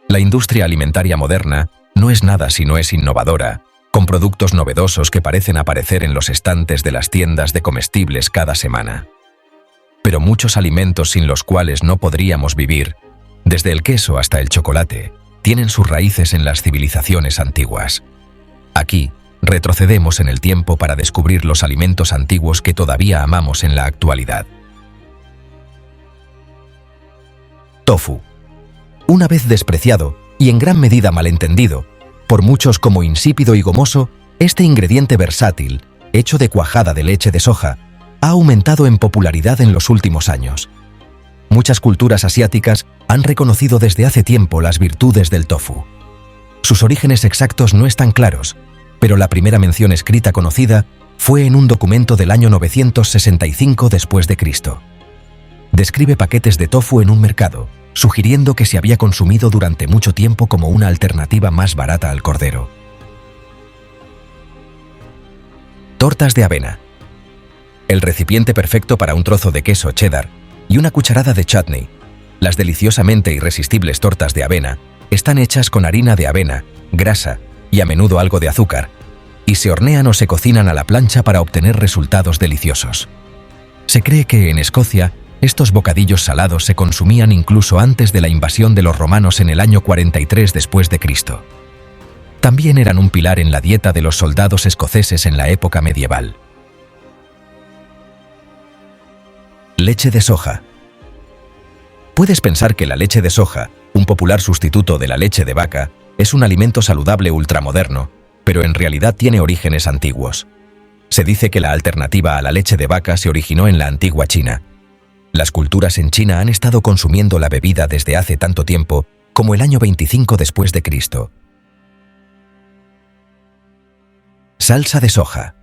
La industria alimentaria moderna no es nada si no es innovadora, con productos novedosos que parecen aparecer en los estantes de las tiendas de comestibles cada semana. Pero muchos alimentos sin los cuales no podríamos vivir, desde el queso hasta el chocolate, tienen sus raíces en las civilizaciones antiguas. Aquí, retrocedemos en el tiempo para descubrir los alimentos antiguos que todavía amamos en la actualidad. Tofu. Una vez despreciado y en gran medida malentendido, por muchos como insípido y gomoso, este ingrediente versátil, hecho de cuajada de leche de soja, ha aumentado en popularidad en los últimos años. Muchas culturas asiáticas han reconocido desde hace tiempo las virtudes del tofu. Sus orígenes exactos no están claros, pero la primera mención escrita conocida fue en un documento del año 965 después de Cristo. Describe paquetes de tofu en un mercado, sugiriendo que se había consumido durante mucho tiempo como una alternativa más barata al cordero. Tortas de avena. El recipiente perfecto para un trozo de queso cheddar y una cucharada de chutney. Las deliciosamente irresistibles tortas de avena están hechas con harina de avena, grasa y a menudo algo de azúcar, y se hornean o se cocinan a la plancha para obtener resultados deliciosos. Se cree que en Escocia estos bocadillos salados se consumían incluso antes de la invasión de los romanos en el año 43 después de Cristo. También eran un pilar en la dieta de los soldados escoceses en la época medieval. Leche de soja. Puedes pensar que la leche de soja, un popular sustituto de la leche de vaca, es un alimento saludable ultramoderno, pero en realidad tiene orígenes antiguos. Se dice que la alternativa a la leche de vaca se originó en la antigua China. Las culturas en China han estado consumiendo la bebida desde hace tanto tiempo como el año 25 después de Cristo. Salsa de soja.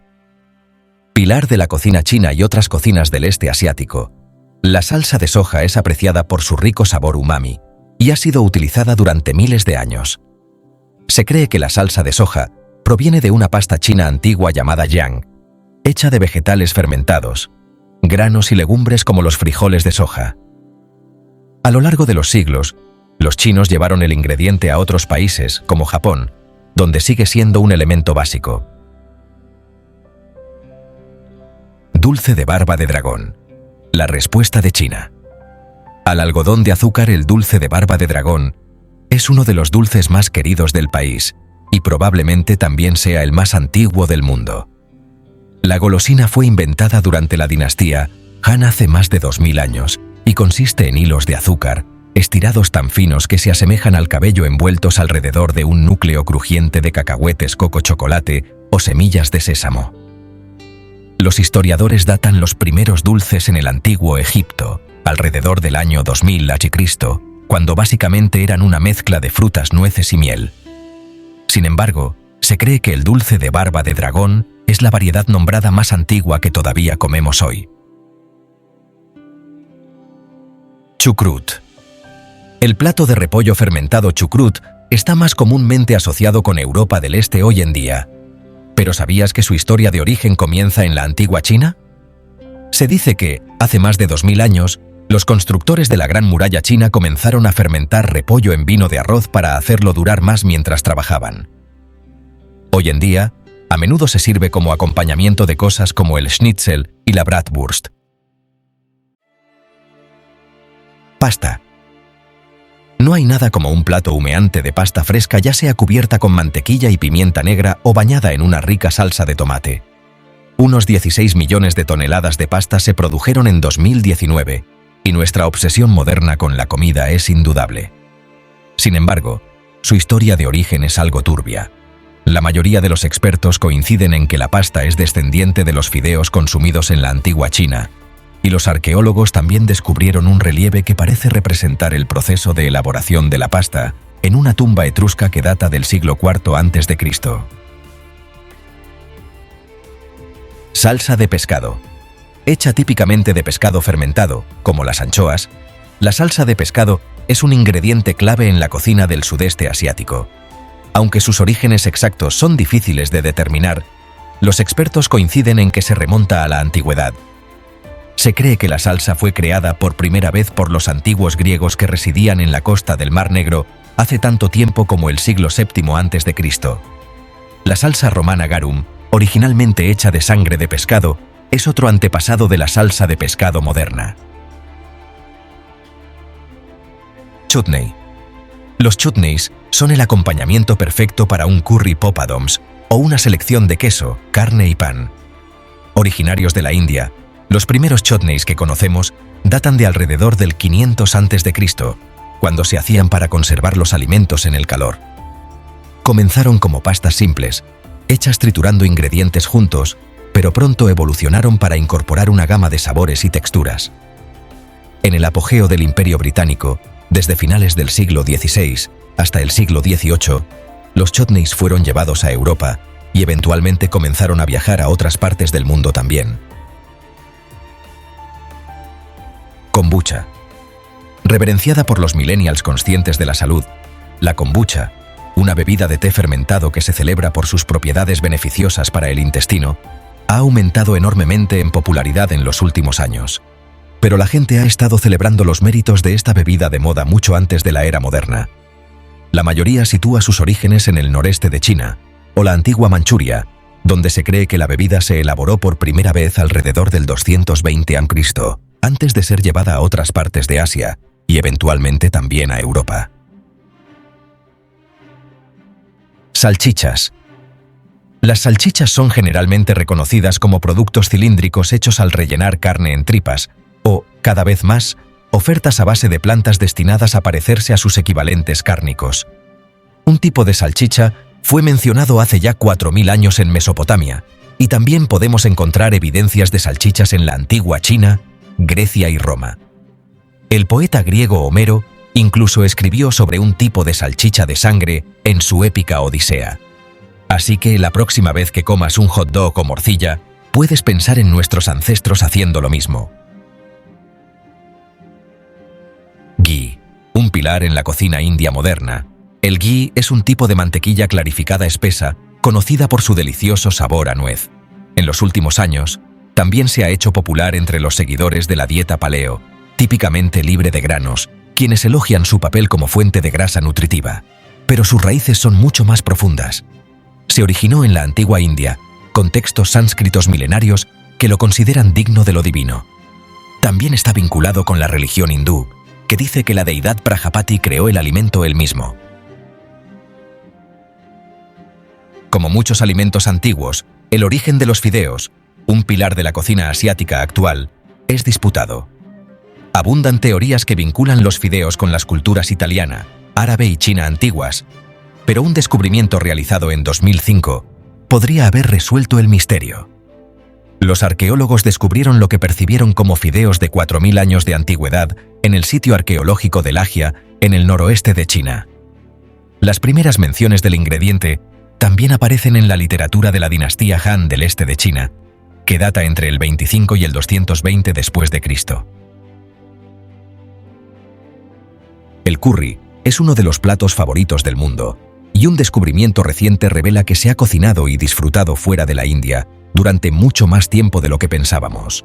Pilar de la cocina china y otras cocinas del este asiático, la salsa de soja es apreciada por su rico sabor umami y ha sido utilizada durante miles de años. Se cree que la salsa de soja proviene de una pasta china antigua llamada yang, hecha de vegetales fermentados, granos y legumbres como los frijoles de soja. A lo largo de los siglos, los chinos llevaron el ingrediente a otros países, como Japón, donde sigue siendo un elemento básico. Dulce de barba de dragón. La respuesta de China. Al algodón de azúcar, el dulce de barba de dragón es uno de los dulces más queridos del país y probablemente también sea el más antiguo del mundo. La golosina fue inventada durante la dinastía Han hace más de 2000 años y consiste en hilos de azúcar, estirados tan finos que se asemejan al cabello envueltos alrededor de un núcleo crujiente de cacahuetes, coco, chocolate o semillas de sésamo. Los historiadores datan los primeros dulces en el antiguo Egipto, alrededor del año 2000 a.C., cuando básicamente eran una mezcla de frutas, nueces y miel. Sin embargo, se cree que el dulce de barba de dragón es la variedad nombrada más antigua que todavía comemos hoy. Chucrut. El plato de repollo fermentado chucrut está más comúnmente asociado con Europa del Este hoy en día. ¿Pero sabías que su historia de origen comienza en la antigua China? Se dice que, hace más de 2000 años, los constructores de la Gran Muralla China comenzaron a fermentar repollo en vino de arroz para hacerlo durar más mientras trabajaban. Hoy en día, a menudo se sirve como acompañamiento de cosas como el schnitzel y la bratwurst. Pasta. No hay nada como un plato humeante de pasta fresca, ya sea cubierta con mantequilla y pimienta negra o bañada en una rica salsa de tomate. Unos 16 millones de toneladas de pasta se produjeron en 2019, y nuestra obsesión moderna con la comida es indudable. Sin embargo, su historia de origen es algo turbia. La mayoría de los expertos coinciden en que la pasta es descendiente de los fideos consumidos en la antigua China, y los arqueólogos también descubrieron un relieve que parece representar el proceso de elaboración de la pasta en una tumba etrusca que data del siglo IV a.C. Salsa de pescado. Hecha típicamente de pescado fermentado, como las anchoas, la salsa de pescado es un ingrediente clave en la cocina del sudeste asiático. Aunque sus orígenes exactos son difíciles de determinar, los expertos coinciden en que se remonta a la antigüedad. Se cree que la salsa fue creada por primera vez por los antiguos griegos que residían en la costa del Mar Negro hace tanto tiempo como el siglo VII a.C. La salsa romana garum, originalmente hecha de sangre de pescado, es otro antepasado de la salsa de pescado moderna. Chutney. Los chutneys son el acompañamiento perfecto para un curry poppadoms o una selección de queso, carne y pan. Originarios de la India, los primeros chutneys que conocemos datan de alrededor del 500 a.C., cuando se hacían para conservar los alimentos en el calor. Comenzaron como pastas simples, hechas triturando ingredientes juntos, pero pronto evolucionaron para incorporar una gama de sabores y texturas. En el apogeo del Imperio Británico, desde finales del siglo XVI hasta el siglo XVIII, los chutneys fueron llevados a Europa y eventualmente comenzaron a viajar a otras partes del mundo también. Kombucha. Reverenciada por los millennials conscientes de la salud, la kombucha, una bebida de té fermentado que se celebra por sus propiedades beneficiosas para el intestino, ha aumentado enormemente en popularidad en los últimos años. Pero la gente ha estado celebrando los méritos de esta bebida de moda mucho antes de la era moderna. La mayoría sitúa sus orígenes en el noreste de China, o la antigua Manchuria, donde se cree que la bebida se elaboró por primera vez alrededor del 220 a.C., antes de ser llevada a otras partes de Asia, y eventualmente también a Europa. Salchichas. Las salchichas son generalmente reconocidas como productos cilíndricos hechos al rellenar carne en tripas, o, cada vez más, ofertas a base de plantas destinadas a parecerse a sus equivalentes cárnicos. Un tipo de salchicha fue mencionado hace ya 4000 años en Mesopotamia, y también podemos encontrar evidencias de salchichas en la antigua China, Grecia y Roma. El poeta griego Homero incluso escribió sobre un tipo de salchicha de sangre en su épica Odisea. Así que la próxima vez que comas un hot dog o morcilla, puedes pensar en nuestros ancestros haciendo lo mismo. Ghee, un pilar en la cocina india moderna. El ghee es un tipo de mantequilla clarificada espesa, conocida por su delicioso sabor a nuez. En los últimos años, también se ha hecho popular entre los seguidores de la dieta paleo, típicamente libre de granos, quienes elogian su papel como fuente de grasa nutritiva. Pero sus raíces son mucho más profundas. Se originó en la antigua India, con textos sánscritos milenarios que lo consideran digno de lo divino. También está vinculado con la religión hindú, que dice que la deidad Prajapati creó el alimento él mismo. Como muchos alimentos antiguos, el origen de los fideos, un pilar de la cocina asiática actual, es disputado. Abundan teorías que vinculan los fideos con las culturas italiana, árabe y china antiguas, pero un descubrimiento realizado en 2005 podría haber resuelto el misterio. Los arqueólogos descubrieron lo que percibieron como fideos de 4000 años de antigüedad en el sitio arqueológico de Lagia, en el noroeste de China. Las primeras menciones del ingrediente también aparecen en la literatura de la dinastía Han del este de China, que data entre el 25 y el 220 después de Cristo. El curry es uno de los platos favoritos del mundo, y un descubrimiento reciente revela que se ha cocinado y disfrutado fuera de la India durante mucho más tiempo de lo que pensábamos.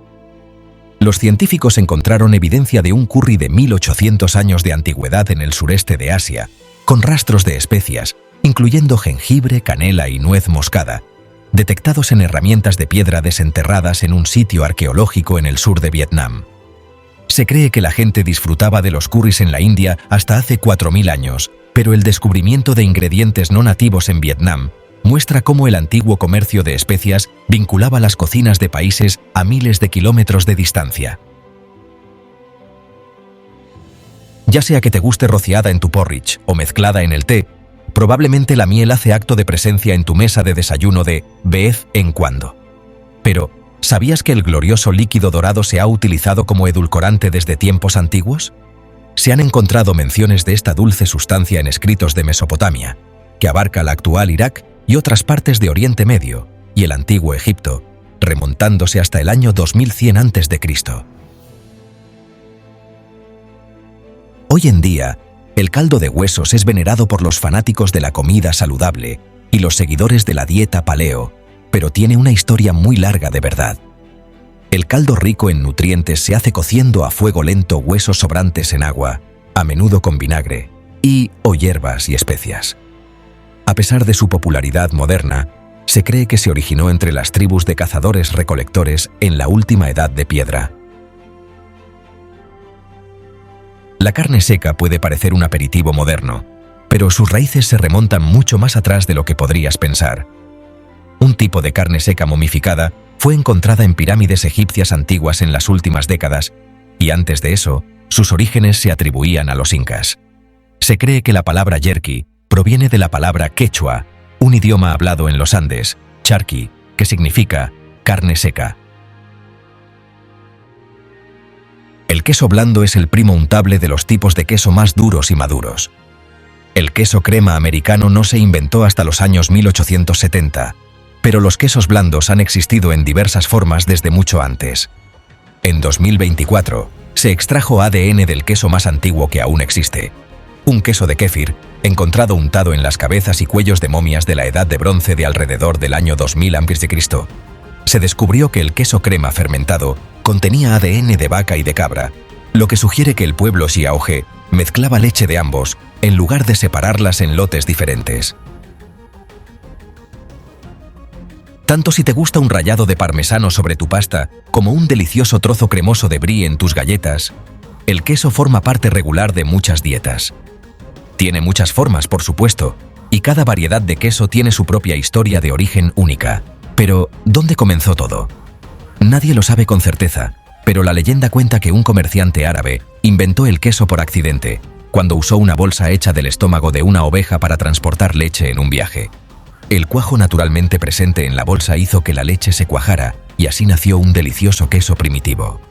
Los científicos encontraron evidencia de un curry de 1800 años de antigüedad en el sureste de Asia, con rastros de especias, incluyendo jengibre, canela y nuez moscada, detectados en herramientas de piedra desenterradas en un sitio arqueológico en el sur de Vietnam. Se cree que la gente disfrutaba de los curries en la India hasta hace 4000 años, pero el descubrimiento de ingredientes no nativos en Vietnam muestra cómo el antiguo comercio de especias vinculaba las cocinas de países a miles de kilómetros de distancia. Ya sea que te guste rociada en tu porridge o mezclada en el té, probablemente la miel hace acto de presencia en tu mesa de desayuno de vez en cuando. Pero, ¿sabías que el glorioso líquido dorado se ha utilizado como edulcorante desde tiempos antiguos? Se han encontrado menciones de esta dulce sustancia en escritos de Mesopotamia, que abarca la actual Irak y otras partes de Oriente Medio y el antiguo Egipto, remontándose hasta el año 2100 a.C. Hoy en día, el caldo de huesos es venerado por los fanáticos de la comida saludable y los seguidores de la dieta paleo, pero tiene una historia muy larga de verdad. El caldo rico en nutrientes se hace cociendo a fuego lento huesos sobrantes en agua, a menudo con vinagre, o hierbas y especias. A pesar de su popularidad moderna, se cree que se originó entre las tribus de cazadores-recolectores en la última edad de piedra. La carne seca puede parecer un aperitivo moderno, pero sus raíces se remontan mucho más atrás de lo que podrías pensar. Un tipo de carne seca momificada fue encontrada en pirámides egipcias antiguas en las últimas décadas, y antes de eso, sus orígenes se atribuían a los incas. Se cree que la palabra yerqui proviene de la palabra quechua, un idioma hablado en los Andes, charqui, que significa carne seca. El queso blando es el primo untable de los tipos de queso más duros y maduros. El queso crema americano no se inventó hasta los años 1870, pero los quesos blandos han existido en diversas formas desde mucho antes. En 2024, se extrajo ADN del queso más antiguo que aún existe, un queso de kéfir, encontrado untado en las cabezas y cuellos de momias de la Edad de Bronce de alrededor del año 2000 a.C. Se descubrió que el queso crema fermentado contenía ADN de vaca y de cabra, lo que sugiere que el pueblo xiaoge mezclaba leche de ambos en lugar de separarlas en lotes diferentes. Tanto si te gusta un rallado de parmesano sobre tu pasta como un delicioso trozo cremoso de brie en tus galletas, el queso forma parte regular de muchas dietas. Tiene muchas formas, por supuesto, y cada variedad de queso tiene su propia historia de origen única. Pero, ¿dónde comenzó todo? Nadie lo sabe con certeza, pero la leyenda cuenta que un comerciante árabe inventó el queso por accidente, cuando usó una bolsa hecha del estómago de una oveja para transportar leche en un viaje. El cuajo naturalmente presente en la bolsa hizo que la leche se cuajara, y así nació un delicioso queso primitivo.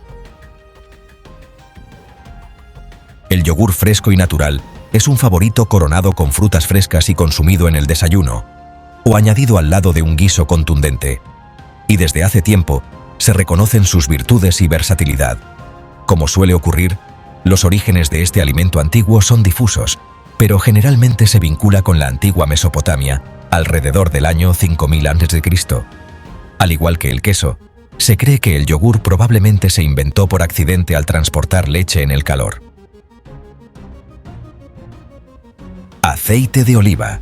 El yogur fresco y natural es un favorito coronado con frutas frescas y consumido en el desayuno, o añadido al lado de un guiso contundente. Y desde hace tiempo, se reconocen sus virtudes y versatilidad. Como suele ocurrir, los orígenes de este alimento antiguo son difusos, pero generalmente se vincula con la antigua Mesopotamia, alrededor del año 5000 a.C. Al igual que el queso, se cree que el yogur probablemente se inventó por accidente al transportar leche en el calor. Aceite de oliva.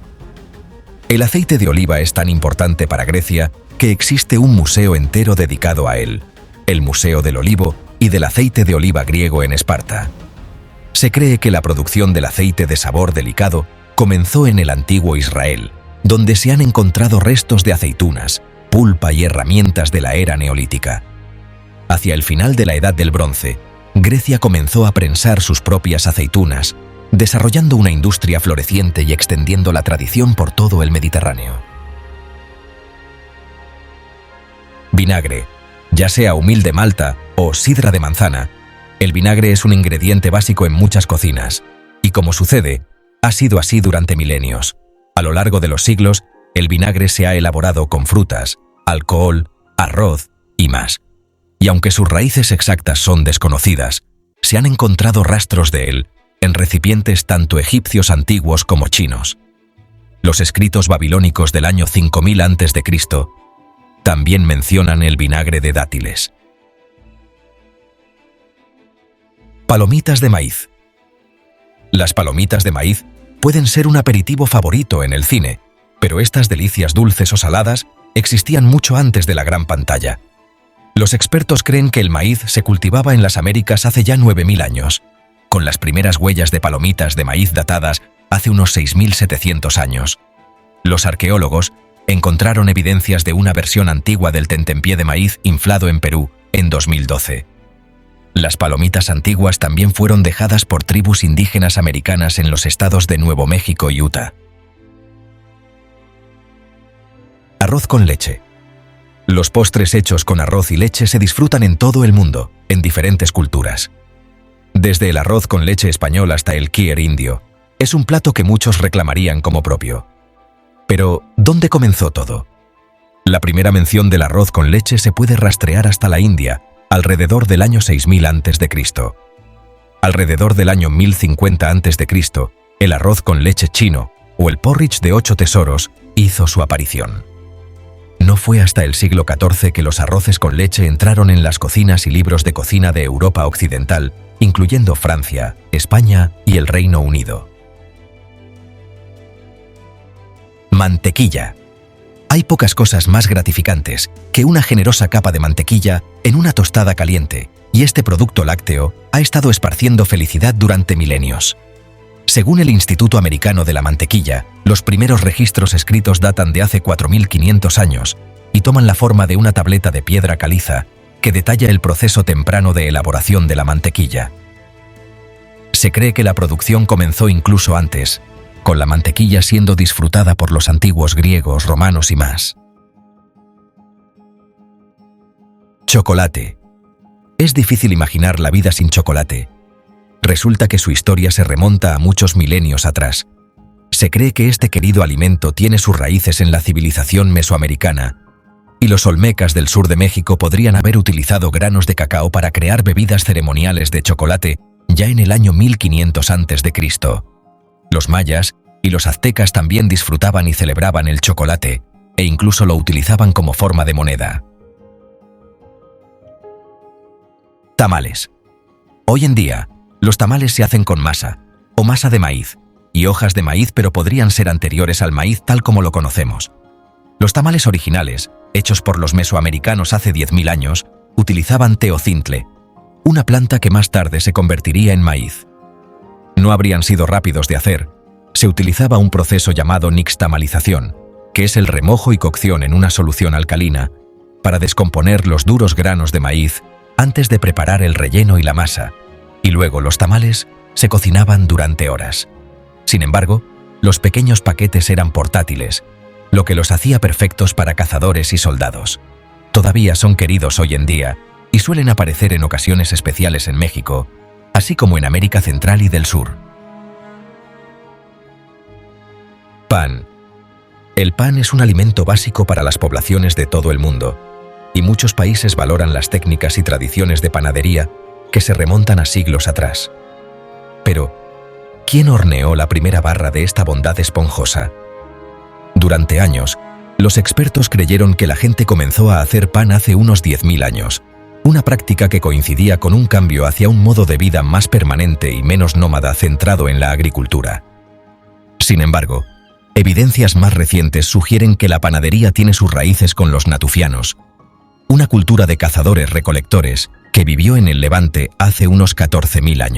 El aceite de oliva es tan importante para Grecia que existe un museo entero dedicado a él, el Museo del Olivo y del Aceite de Oliva griego en Esparta. Se cree que la producción del aceite de sabor delicado comenzó en el antiguo Israel, donde se han encontrado restos de aceitunas, pulpa y herramientas de la era neolítica. Hacia el final de la Edad del Bronce, Grecia comenzó a prensar sus propias aceitunas, desarrollando una industria floreciente y extendiendo la tradición por todo el Mediterráneo. Vinagre, ya sea humil de malta o sidra de manzana, el vinagre es un ingrediente básico en muchas cocinas, y como sucede, ha sido así durante milenios. A lo largo de los siglos, el vinagre se ha elaborado con frutas, alcohol, arroz y más. Y aunque sus raíces exactas son desconocidas, se han encontrado rastros de él en recipientes tanto egipcios antiguos como chinos. Los escritos babilónicos del año 5000 a.C. también mencionan el vinagre de dátiles. Palomitas de maíz. Las palomitas de maíz pueden ser un aperitivo favorito en el cine, pero estas delicias dulces o saladas existían mucho antes de la gran pantalla. Los expertos creen que el maíz se cultivaba en las Américas hace ya 9000 años, con las primeras huellas de palomitas de maíz datadas hace unos 6700 años. Los arqueólogos encontraron evidencias de una versión antigua del tentempié de maíz inflado en Perú en 2012. Las palomitas antiguas también fueron dejadas por tribus indígenas americanas en los estados de Nuevo México y Utah. Arroz con leche. Los postres hechos con arroz y leche se disfrutan en todo el mundo, en diferentes culturas. Desde el arroz con leche español hasta el kheer indio, es un plato que muchos reclamarían como propio. Pero, ¿dónde comenzó todo? La primera mención del arroz con leche se puede rastrear hasta la India, alrededor del año 6000 a.C. Alrededor del año 1050 a.C., el arroz con leche chino, o el porridge de 8 tesoros, hizo su aparición. No fue hasta el siglo XIV que los arroces con leche entraron en las cocinas y libros de cocina de Europa occidental, incluyendo Francia, España y el Reino Unido. Mantequilla. Hay pocas cosas más gratificantes que una generosa capa de mantequilla en una tostada caliente, y este producto lácteo ha estado esparciendo felicidad durante milenios. Según el Instituto Americano de la Mantequilla, los primeros registros escritos datan de hace 4.500 años y toman la forma de una tableta de piedra caliza que detalla el proceso temprano de elaboración de la mantequilla. Se cree que la producción comenzó incluso antes, con la mantequilla siendo disfrutada por los antiguos griegos, romanos y más. Chocolate. Es difícil imaginar la vida sin chocolate. Resulta que su historia se remonta a muchos milenios atrás. Se cree que este querido alimento tiene sus raíces en la civilización mesoamericana, y los olmecas del sur de México podrían haber utilizado granos de cacao para crear bebidas ceremoniales de chocolate ya en el año 1500 a.C. Los mayas y los aztecas también disfrutaban y celebraban el chocolate, e incluso lo utilizaban como forma de moneda. Tamales. Hoy en día, los tamales se hacen con masa, o masa de maíz, y hojas de maíz, pero podrían ser anteriores al maíz tal como lo conocemos. Los tamales originales, hechos por los mesoamericanos hace 10.000 años, utilizaban teocintle, una planta que más tarde se convertiría en maíz. No habrían sido rápidos de hacer. Se utilizaba un proceso llamado nixtamalización, que es el remojo y cocción en una solución alcalina, para descomponer los duros granos de maíz antes de preparar el relleno y la masa, y luego los tamales se cocinaban durante horas. Sin embargo, los pequeños paquetes eran portátiles, lo que los hacía perfectos para cazadores y soldados. Todavía son queridos hoy en día y suelen aparecer en ocasiones especiales en México, así como en América Central y del Sur. Pan. El pan es un alimento básico para las poblaciones de todo el mundo, y muchos países valoran las técnicas y tradiciones de panadería que se remontan a siglos atrás. Pero, ¿quién horneó la primera barra de esta bondad esponjosa? Durante años, los expertos creyeron que la gente comenzó a hacer pan hace unos 10.000 años, una práctica que coincidía con un cambio hacia un modo de vida más permanente y menos nómada centrado en la agricultura. Sin embargo, evidencias más recientes sugieren que la panadería tiene sus raíces con los natufianos, una cultura de cazadores-recolectores que vivió en el Levante hace unos 14.000 años.